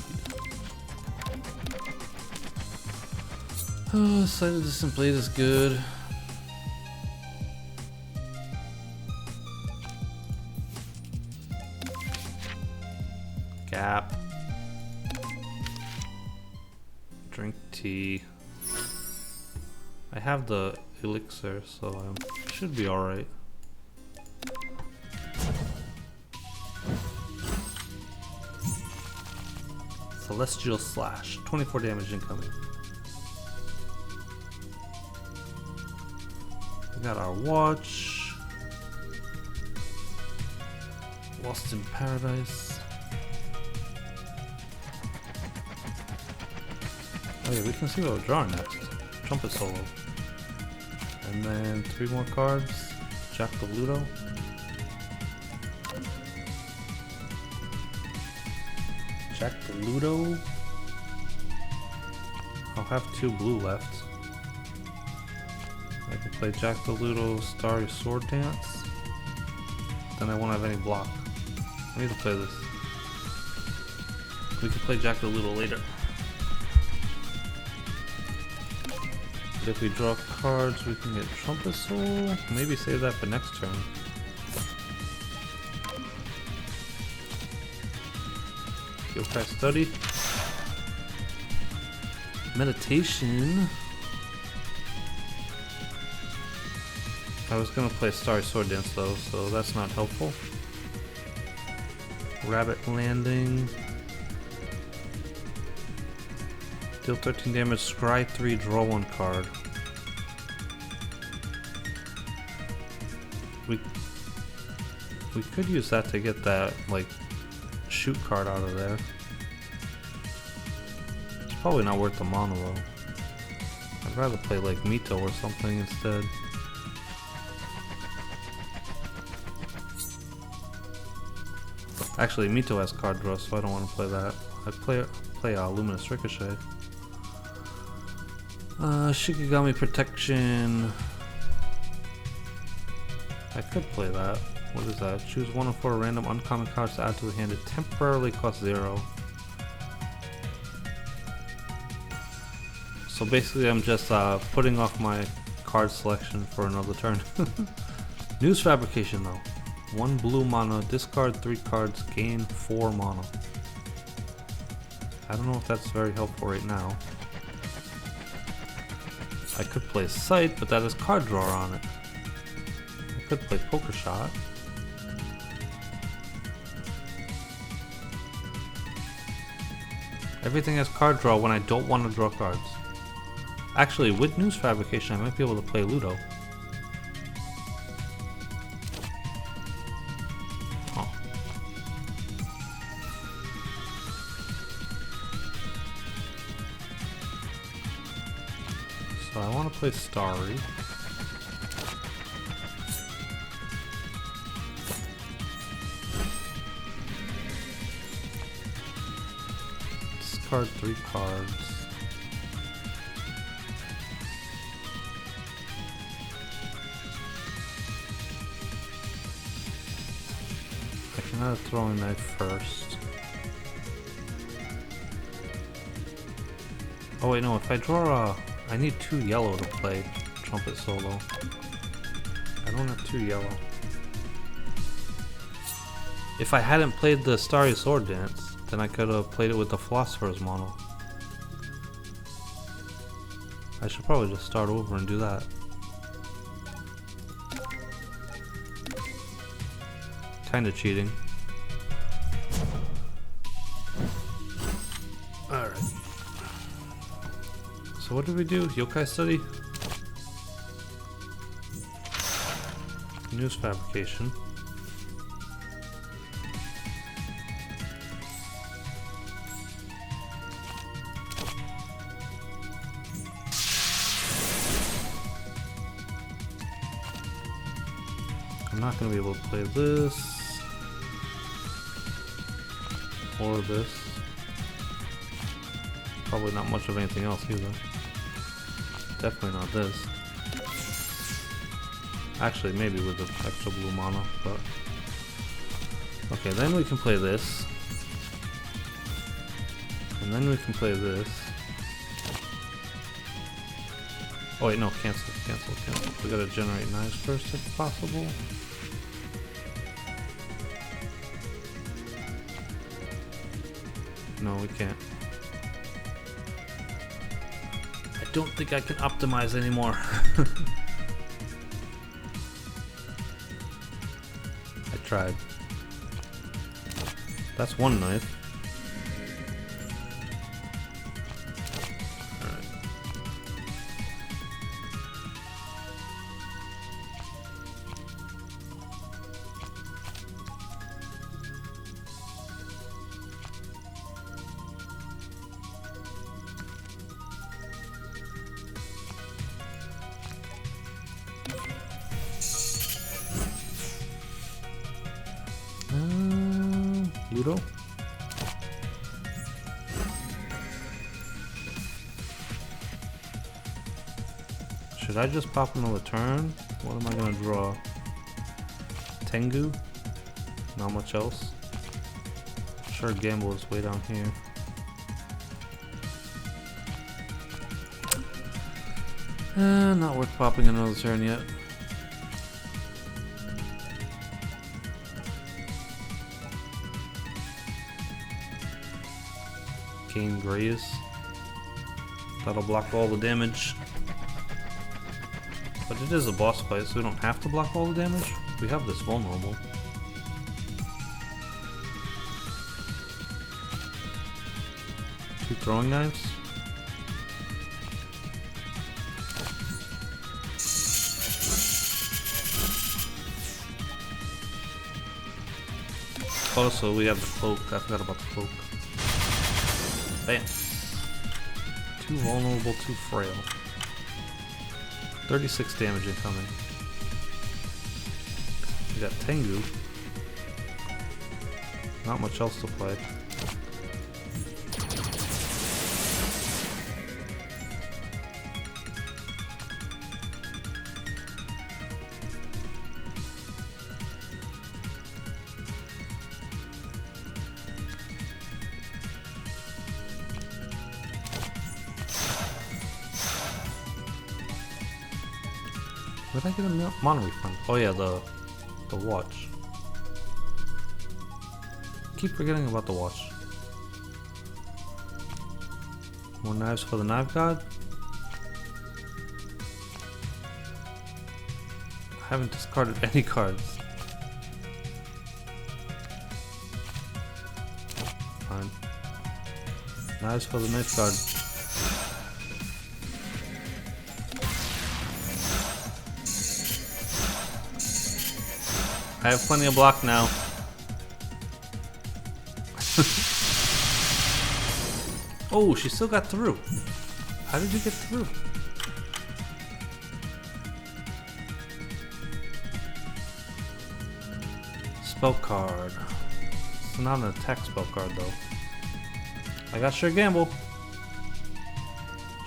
Oh, Sight of Distant Blade is good. Gap. Drink tea. I have the elixir, so I should be alright. Celestial Slash. 24 damage incoming. We got our watch. Lost in Paradise. Oh yeah, we can see what we're drawing next. Trumpet Solo. And then 3 more cards. Jack the Ludo. Jack the Ludo. I'll have 2 blue left. I can Play Jack the Ludo, Starry Sword Dance. Then I won't have any block. I need to play this. We can play Jack the Ludo later. But if we draw cards, we can get Trumpet Soul. Maybe save that for next turn. Yokai Study. Meditation. I was gonna play Starry Sword Dance though, so that's not helpful. Rabbit Landing. Deal 13 damage, scry 3, draw 1 card. We could use that to get that, like, shoot card out of there. It's probably not worth the mono though. I'd rather play like Mito or something instead. Actually, Mito has card draw, so I don't want to play that. I'd play Luminous Ricochet. Shikigami Protection. I could play that. What is that? Choose 1 of 4 random uncommon cards to add to the hand. It temporarily costs 0. So basically I'm just putting off my card selection for another turn. News Fabrication though. 1 blue mana, discard 3 cards, gain 4 mana. I don't know if that's very helpful right now. I could play Sight, but that has card draw on it. I could play Poker Shot. Everything has card draw when I don't want to draw cards. Actually, with News Fabrication, I might be able to play Ludo. So I want to play Starry. Discard 3 cards. I can add a throwing knife first. Oh wait, no, if I draw a... I need 2 yellow to play Trumpet Solo. I don't have 2 yellow. If I hadn't played the Starry Sword Dance, then I could have played it with the Philosopher's Mono. I should probably just start over and do that. Kinda cheating. Alright. So what did we do? Yokai Study? News Fabrication. I'm not going to be able to play this or this. Probably not much of anything else either. Definitely not this. Actually, maybe with the extra blue mana, but... Okay, then we can play this. And then we can play this. Oh wait, no, cancel. We gotta generate knives first if possible. No, we can't. I don't think I can optimize anymore. I tried. That's 1 knife. Alright. Ludo? Should I just pop another turn? What am I gonna draw? Tengu? Not much else. Sure, Gamble is way down here. Not worth popping another turn yet. Gain Graze. That'll block all the damage. But it is a boss fight, so we don't have to block all the damage. We have this vulnerable. Two throwing knives. Also, we have the cloak. I forgot about the cloak. Bam. Too vulnerable, too frail. 36 damage incoming. We got Tengu. Not much else to play. Where'd I get a Monterey from? Oh yeah, the watch. Keep forgetting about the watch. More knives for the knife god. I haven't discarded any cards. Fine. Knives for the knife god. I have plenty of block now. Oh, she still got through. How did you get through? Spell card. It's not an attack spell card though. I got Sure Gamble.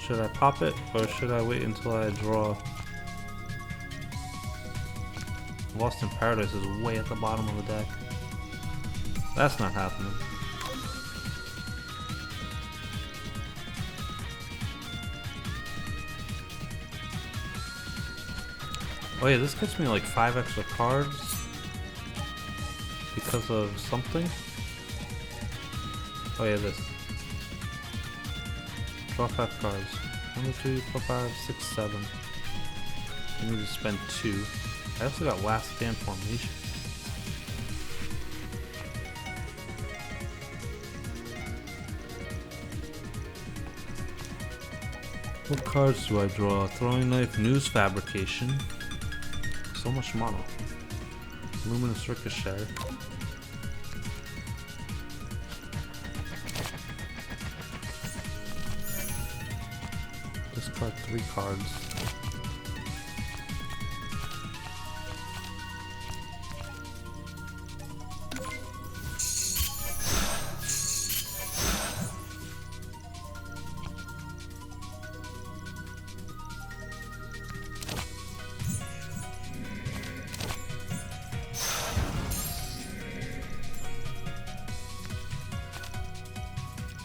Should I pop it or should I wait until I draw? Lost in Paradise is way at the bottom of the deck. That's not happening. Oh yeah, this gets me like 5 extra cards because of something. Oh yeah, this. Draw 5 cards. 1, 2, 3, 4, 5, 6, 7. I need to spend 2. I also got Last Stand Formation. What cards do I draw? Throwing Knife, News Fabrication. So much mono. Luminous Ricochet. Discard 3 cards.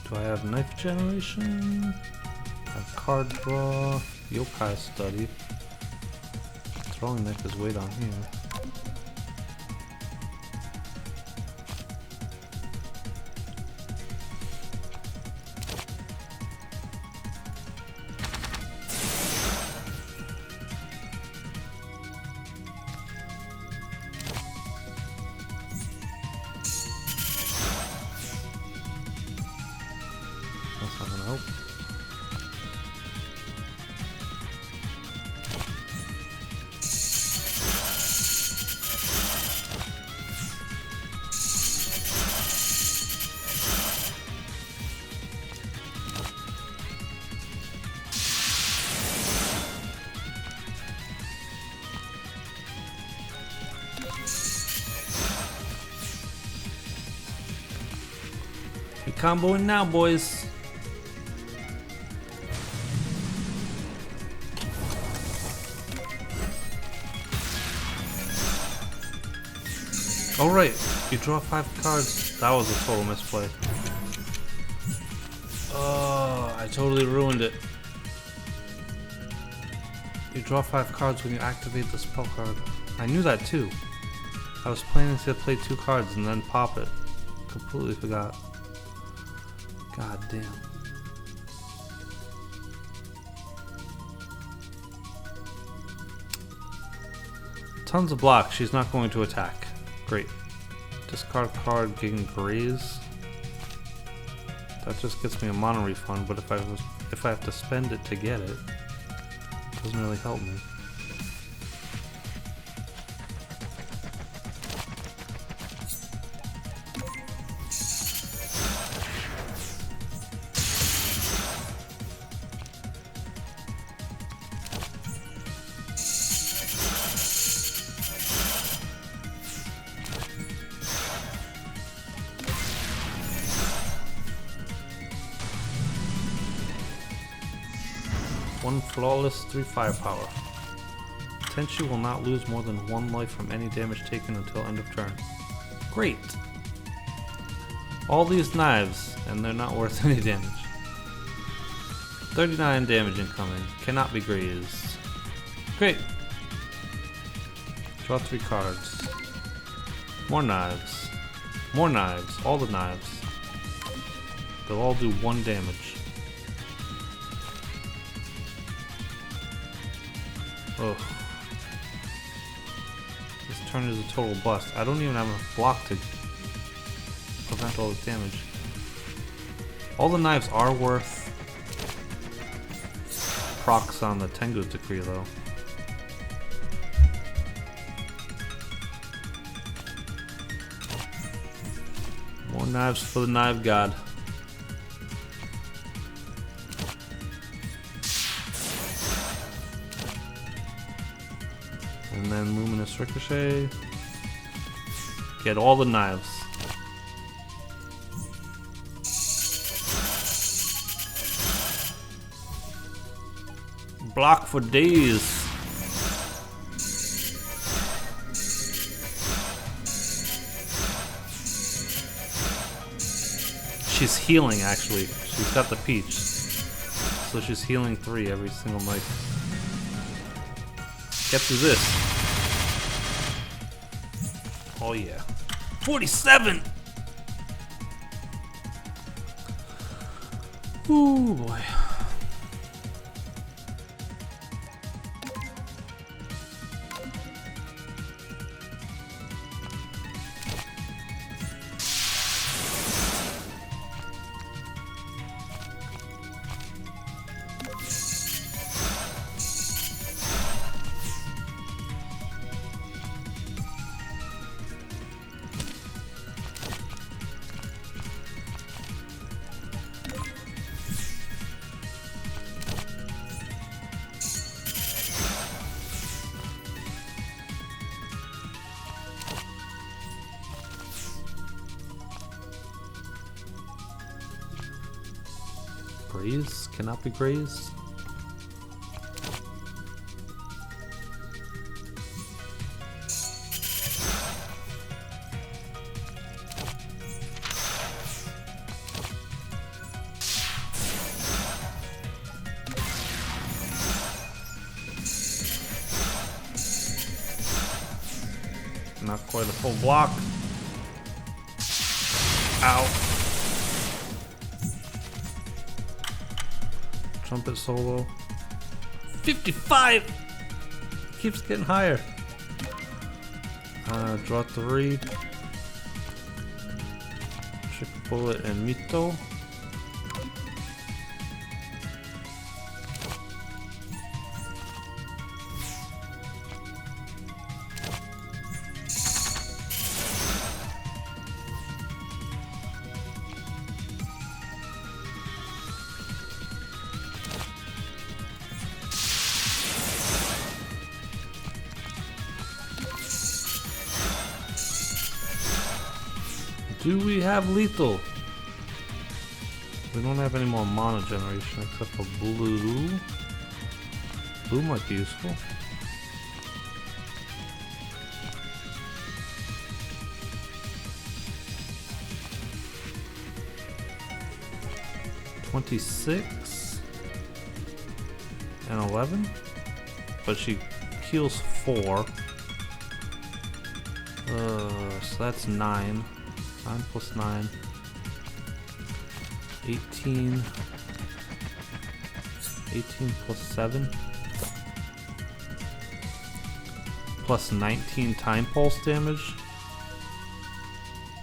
Do I have Knife Generation? I have Card Draw, Yokai Study. Throwing Knife is way down here. That's not gonna help. We comboing now, boys. Oh right, you draw 5 cards. That was a total misplay. Oh, I totally ruined it. You draw 5 cards when you activate the spell card. I knew that too. I was planning to play 2 cards and then pop it. Completely forgot. God damn. Tons of blocks. She's not going to attack. Great. Discard card, getting graze. That just gets me a mana refund, but if I have to spend it to get it, it doesn't really help me. One flawless, 3 firepower. Tenshi will not lose more than 1 life from any damage taken until end of turn. Great! All these knives, and they're not worth any damage. 39 damage incoming. Cannot be grazed. Great! Draw 3 cards. More knives. More knives. All the knives. They'll all do 1 damage. Ugh. This turn is a total bust. I don't even have enough block to prevent all this damage. All the knives are worth procs on the Tengu's Decree though. More knives for the Knife God. And then Luminous Ricochet. Get all the knives. Block for days. She's healing actually. She's got the peach. So she's healing 3 every single night. Get through this. Oh yeah. 47! Ooh boy. Graze? Cannot be grazed? Not quite a full block. Ow. Trumpet solo. 55! Keeps getting higher. Draw 3. Trick Bullet and Mito. Do we have lethal? We don't have any more mana generation except for blue. Blue might be useful. 26 and 11, but she heals 4. So that's 9. 9 plus 9. 18. 18 plus 7. Plus 19 time pulse damage.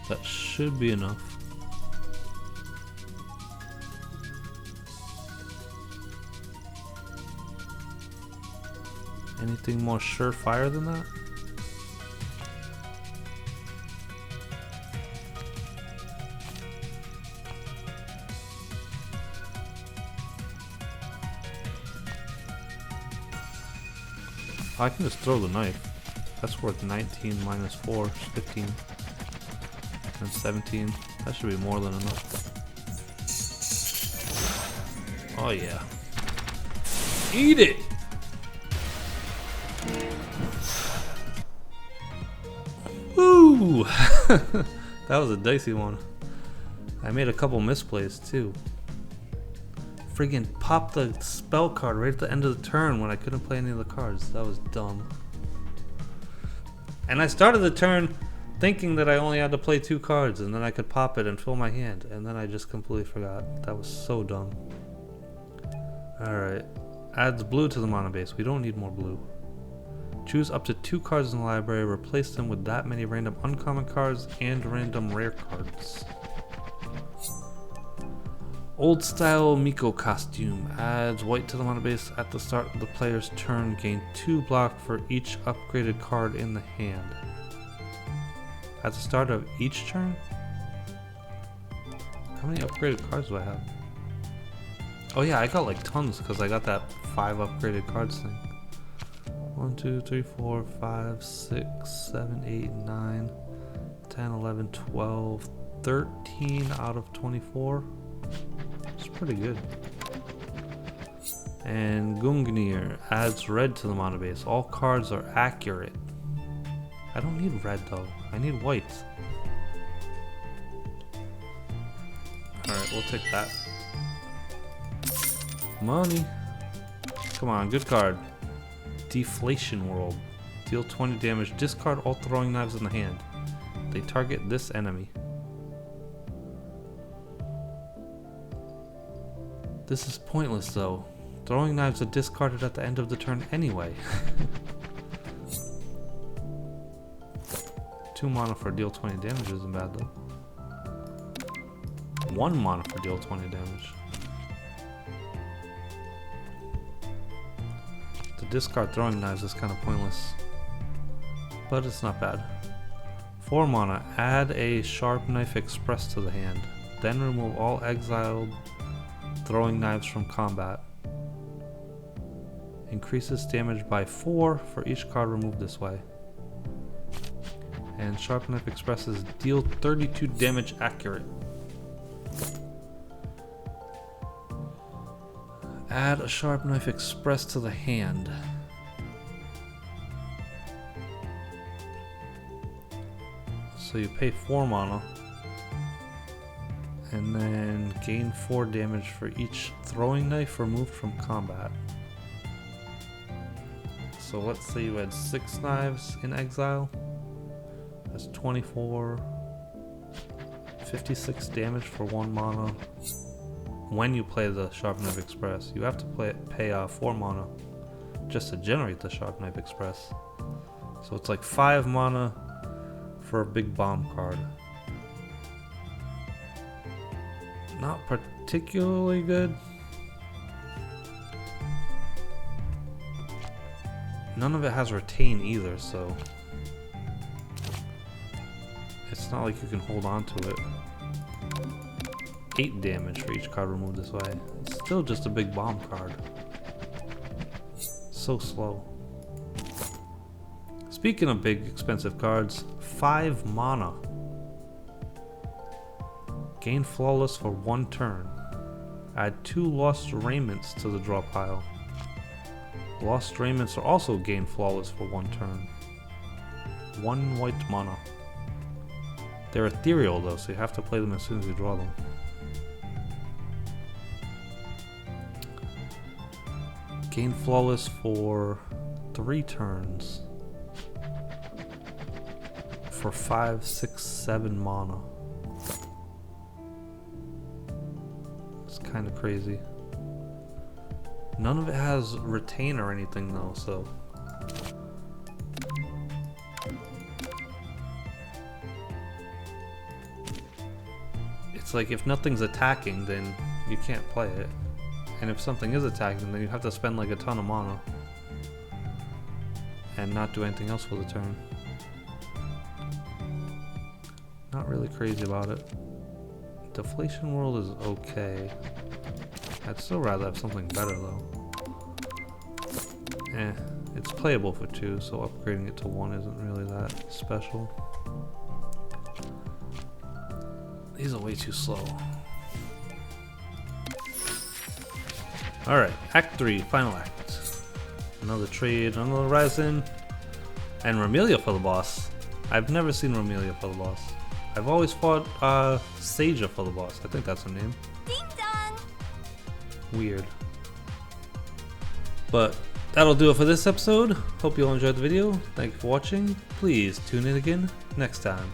That should be enough. Anything more surefire than that? I can just throw the knife. That's worth 19 minus 4, 15. And 17. That should be more than enough. Oh yeah. Eat it! Woo! That was a dicey one. I made a couple misplays too. Friggin' popped the spell card right at the end of the turn when I couldn't play any of the cards. That was dumb. And I started the turn thinking that I only had to play 2 cards and then I could pop it and fill my hand. And then I just completely forgot. That was so dumb. Alright. Adds blue to the mana base. We don't need more blue. Choose up to 2 cards in the library. Replace them with that many random uncommon cards and random rare cards. Old style Miko costume. Adds white to the mana base at the start of the player's turn. Gain 2 block for each upgraded card in the hand. At the start of each turn? How many upgraded cards do I have? Oh yeah, I got like tons because I got that 5 upgraded cards thing. 1, 2, 3, 4, 5, 6, 7, 8, 9, 10, 11, 12, 13 out of 24. It's pretty good. And Gungnir adds red to the mana base. All cards are accurate. I don't need red though. I need white. Alright, we'll take that. Money. Come on, good card. Deflation World. Deal 20 damage. Discard all throwing knives in the hand. They target this enemy. This is pointless though. Throwing knives are discarded at the end of the turn anyway. 2 mana for deal 20 damage isn't bad though. 1 mana for deal 20 damage. To discard throwing knives is kind of pointless, but it's not bad. 4 mana, add a sharp knife express to the hand. Then remove all exiled throwing knives from combat. Increases damage by 4 for each card removed this way. And sharp knife expresses deal 32 damage accurate. Add a sharp knife express to the hand. So you pay 4 mana and then gain 4 damage for each throwing knife removed from combat. So let's say you had 6 knives in exile. That's 24, 56 damage for 1 mana. When you play the Sharp Knife Express, you have to pay 4 mana just to generate the Sharp Knife Express. So it's like 5 mana for a big bomb card. Not particularly good. None of it has retain either, so it's not like you can hold on to it. 8 damage for each card removed this way. It's still just a big bomb card. So slow. Speaking of big expensive cards, 5 mana. Gain Flawless for 1 turn. Add 2 Lost Raiments to the draw pile. Lost Raiments are also gain Flawless for 1 turn. 1 white mana. They're ethereal though, so you have to play them as soon as you draw them. Gain flawless for 3 turns. For 5, 6, 7 mana. It's kind of crazy. None of it has retain or anything though, so. It's like if nothing's attacking, then you can't play it. And if something is attacking, then you have to spend like a ton of mana. And not do anything else for the turn. Not really crazy about it. Deflation World is okay. I'd still rather have something better though. It's playable for 2, so upgrading it to 1 isn't really that special. These are way too slow. Alright, Act 3, final act. Another trade, another Reisen, and Romelia for the boss. I've never seen Romelia for the boss. I've always fought Saja for the boss. I think that's her name. Ding dong! Weird. But that'll do it for this episode. Hope you all enjoyed the video. Thank you for watching. Please tune in again next time.